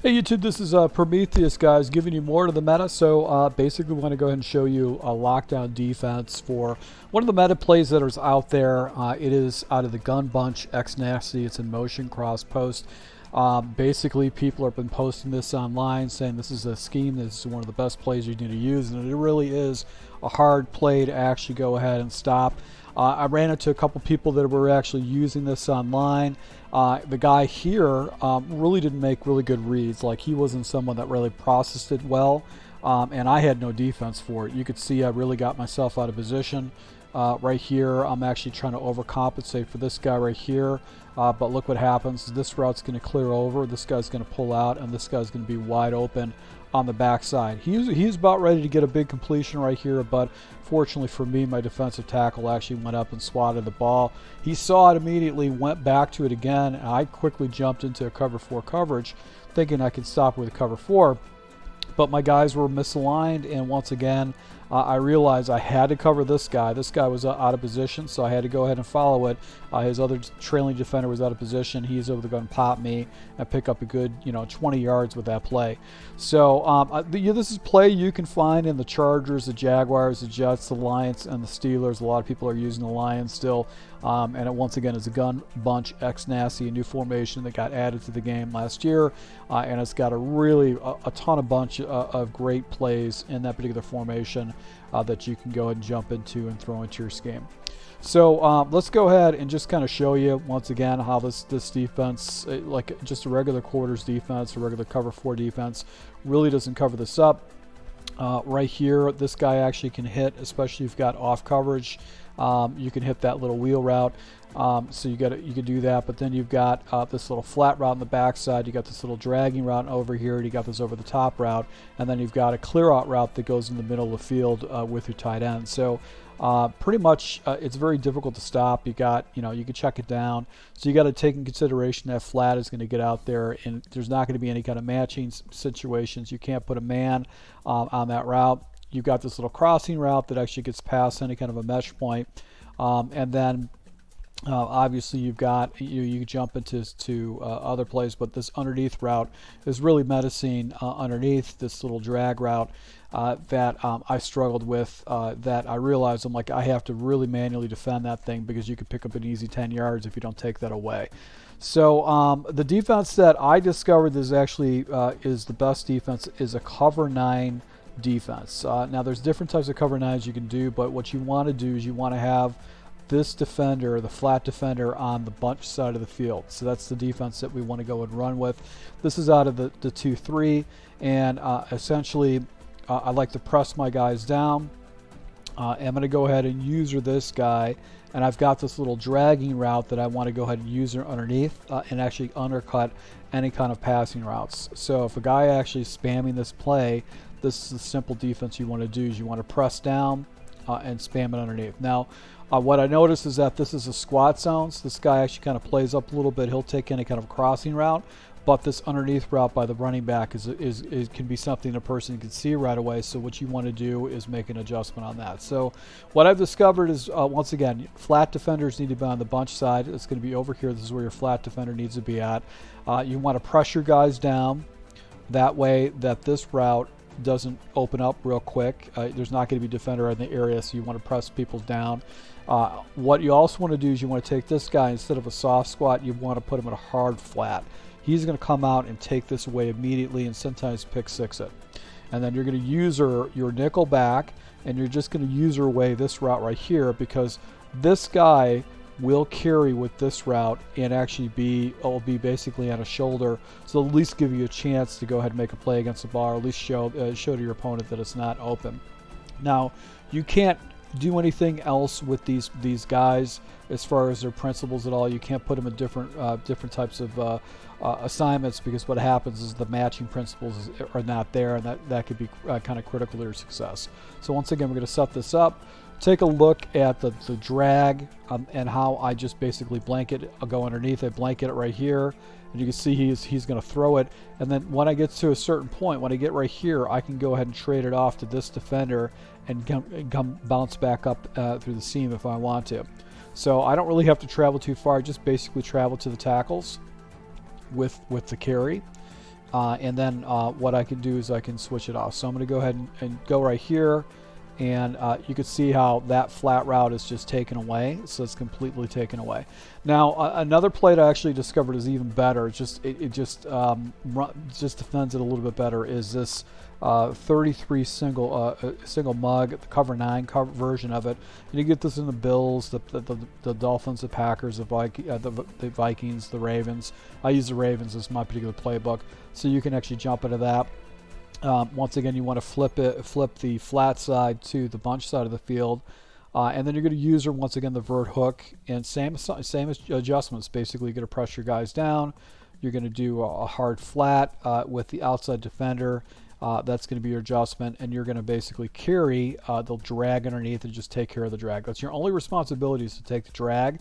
Hey YouTube, this is Prometheus, guys, giving you more to the meta. So basically we want to go ahead and show you a lockdown defense for one of the meta plays that is out there. It is out of the Gun Bunch X Nasty. It's in motion cross post. Basically people have been posting this online saying this is a scheme, this is one of the best plays you need to use, and it really is a hard play to actually go ahead and stop. I ran into a couple people that were actually using this online. The guy here really didn't make really good reads. Like, he wasn't someone that really processed it well, and I had no defense for it. You could see I really got myself out of position. Right here, I'm actually trying to overcompensate for this guy right here, but look what happens. This route's going to clear over, this guy's going to pull out, and this guy's going to be wide open on the backside. He's about ready to get a big completion right here, but fortunately for me, my defensive tackle actually went up and swatted the ball. He saw it immediately, went back to it again, and I quickly jumped into a cover 4 coverage, thinking I could stop with a cover 4. But my guys were misaligned, and once again, I realized I had to cover this guy. This guy was out of position, so I had to go ahead and follow it. His other trailing defender was out of position. He's over to go and pop me and pick up a good, 20 yards with that play. So this is play you can find in the Chargers, the Jaguars, the Jets, the Lions, and the Steelers. A lot of people are using the Lions still. And it once again is a Gun Bunch X Nasty, a new formation that got added to the game last year, and it's got a ton of bunch of great plays in that particular formation that you can go ahead and jump into and throw into your scheme. So let's go ahead and just kind of show you once again how this defense, like just a regular quarters defense, a regular cover 4 defense, really doesn't cover this up. Right here, this guy actually can hit, especially if you've got off coverage. You can hit that little wheel route, so you can do that. But then you've got this little flat route on the backside. You got this little dragging route over here. And you got this over the top route, and then you've got a clear out route that goes in the middle of the field with your tight end. So pretty much it's very difficult to stop. You got, you can check it down. So you got to take in consideration that flat is going to get out there, and there's not going to be any kind of matching situations. You can't put a man on that route. You've got this little crossing route that actually gets past any kind of a mesh point, and then obviously you've got you jump into other plays, but this underneath route is really menacing underneath this little drag route that I struggled with. That I realized I'm like, I have to really manually defend that thing because you could pick up an easy 10 yards if you don't take that away. So the defense that I discovered is actually is the best defense is a cover 9 defense. Now there's different types of cover 9s you can do, but what you want to do is you want to have this defender, the flat defender, on the bunch side of the field. So that's the defense that we want to go and run with. This is out of the 2-3, and essentially I like to press my guys down. I'm going to go ahead and user this guy, and I've got this little dragging route that I want to go ahead and user underneath and actually undercut any kind of passing routes. So if a guy actually is spamming this play, this is the simple defense you want to do. Is you want to press down and spam it underneath. Now what I noticed is that this is a squat zone, so this guy actually kind of plays up a little bit. He'll take any kind of crossing route, but this underneath route by the running back can be something a person can see right away. So what you want to do is make an adjustment on that. So what I've discovered is once again, flat defenders need to be on the bunch side. It's going to be over here. This is where your flat defender needs to be at. You want to press your guys down that way that this route doesn't open up real quick. There's not going to be a defender in the area, so you want to press people down. What you also want to do is you want to take this guy, instead of a soft squat, you want to put him in a hard flat. He's going to come out and take this away immediately and sometimes pick 6 it. And then you're going to use your nickel back, and you're just going to user away this route right here, because this guy will carry with this route and actually will be basically on a shoulder, so at least give you a chance to go ahead and make a play against the ball, or at least show to your opponent that it's not open. Now you can't do anything else with these guys as far as their principles at all. You can't put them in different types of assignments, because what happens is the matching principles are not there, and that could be kind of critical to your success. So once again, we're going to set this up. Take a look at the drag and how I just basically blanket. I'll go underneath it, blanket it right here, and you can see he's going to throw it. And then when I get to a certain point, when I get right here, I can go ahead and trade it off to this defender and come bounce back up through the seam if I want to. So I don't really have to travel too far. I just basically travel to the tackles with the carry. and then what I can do is I can switch it off. So I'm going to go ahead and go right here, and you can see how that flat route is just taken away. So it's completely taken away. Now another play I actually discovered is even better. It just defends it a little bit better. Is this 33 single mug, the cover 9 version of it. And you get this in the Bills, the Dolphins, the Packers, the Vikings, the Ravens. I use the Ravens as my particular playbook, so you can actually jump into that. Once again, you want to flip the flat side to the bunch side of the field, and then you're going to use once again the vert hook, and same adjustments. Basically, you're going to press your guys down. You're going to do a hard flat with the outside defender. That's going to be your adjustment, and you're going to basically carry the drag underneath and just take care of the drag. That's your only responsibility, is to take the drag.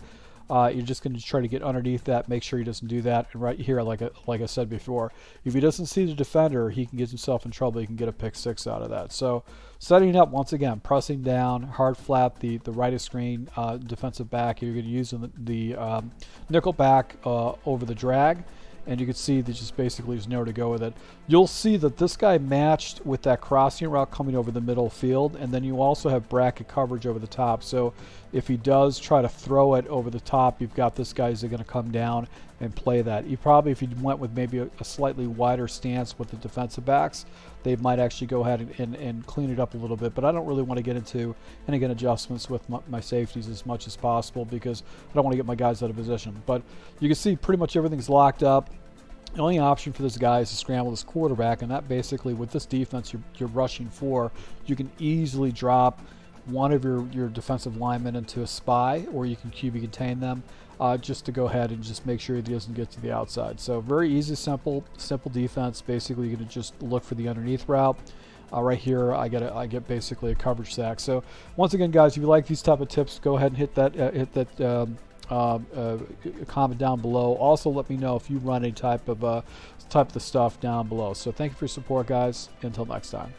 You're just going to try to get underneath that, make sure he doesn't do that. And right here, like I said before, if he doesn't see the defender, he can get himself in trouble. He can get a pick 6 out of that. So setting up, once again, pressing down, hard flap the right of screen defensive back. You're going to use the nickel back over the drag. And you can see that just basically there's nowhere to go with it. You'll see that this guy matched with that crossing route coming over the middle field, and then you also have bracket coverage over the top. So if he does try to throw it over the top, you've got this guy who's going to come down and play that. You probably, if you went with maybe a slightly wider stance with the defensive backs, they might actually go ahead and clean it up a little bit. But I don't really want to get into any again adjustments with my safeties as much as possible, because I don't want to get my guys out of position. But you can see pretty much everything's locked up. The only option for this guy is to scramble this quarterback, and that basically, with this defense you're rushing for, you can easily drop one of your defensive linemen into a spy, or you can QB contain them, just to go ahead and just make sure he doesn't get to the outside. So very easy, simple defense. Basically, you're going to just look for the underneath route. Right here, I get basically a coverage sack. So once again, guys, if you like these type of tips, go ahead and hit that comment down below. Also, let me know if you run any type of the stuff down below. So thank you for your support, guys. Until next time.